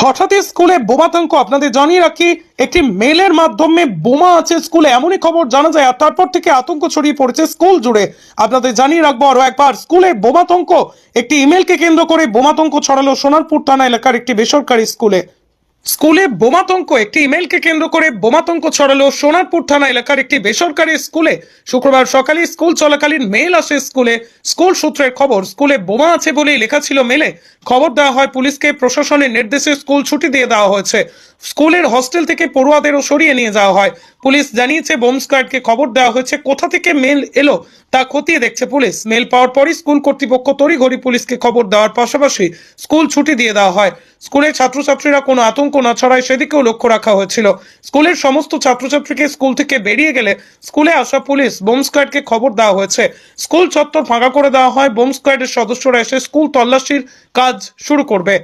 হঠাৎই স্কুলে বোমাতঙ্ক। আপনাদের জানিয়ে রাখি, একটি মেলের মাধ্যমে বোমা আছে স্কুলে, এমনই খবর জানা যায়। আর তারপর থেকে আতঙ্ক ছড়িয়ে পড়েছে স্কুল জুড়ে। আপনাদের জানিয়ে রাখবো আরো একবার, স্কুলে বোমাতঙ্ক। একটি ইমেলকে কেন্দ্র করে বোমাতঙ্ক ছড়ালো সোনারপুর থানা এলাকার একটি বেসরকারি স্কুলে। স্কুলে বোমাতঙ্ক, একটি ইমেলকে কেন্দ্র করে বোমাতঙ্ক ছড়ালো সোনারপুর থানা এলাকার একটি বেসরকারি স্কুলে। শুক্রবার সকালে স্কুল চলাকালীন মেল আসে স্কুলে। স্কুল সূত্রের খবর, স্কুলে বোমা আছে বলেই লেখা ছিল মেলে। খবর দেওয়া হয় পুলিশকে। প্রশাসনের নির্দেশে স্কুল ছুটি দিয়ে দেওয়া হয়েছে। স্কুলের হস্টেল থেকে পড়ুয়াদেরও সরিয়ে নিয়ে যাওয়া হয়। পুলিশ জানিয়েছে বোম স্কোয়াডকে খবর দেওয়া হয়েছে। কোথা থেকে মেল এলো তা খতিয়ে দেখছে পুলিশ। মেল পাওয়ার পরই স্কুল কর্তৃপক্ষ তড়িঘড়ি পুলিশকে খবর দেওয়ার পাশাপাশি স্কুল ছুটি দিয়ে দেওয়া হয়। স্কুলের ছাত্রছাত্রীরা কোনো আতঙ্ক না ছড়ায় সেদিকেও লক্ষ্য রাখা হয়েছিল। স্কুলের সমস্ত ছাত্রছাত্রীকে স্কুল থেকে বেরিয়ে গেলে স্কুলে আসা পুলিশ বোম স্কোয়াডকে খবর দেওয়া হয়েছে। স্কুল চত্বর ফাঁকা করে দেওয়া হয়। বোম স্কোয়াডের সদস্যরা এসে স্কুল তল্লাশির কাজ শুরু করবে।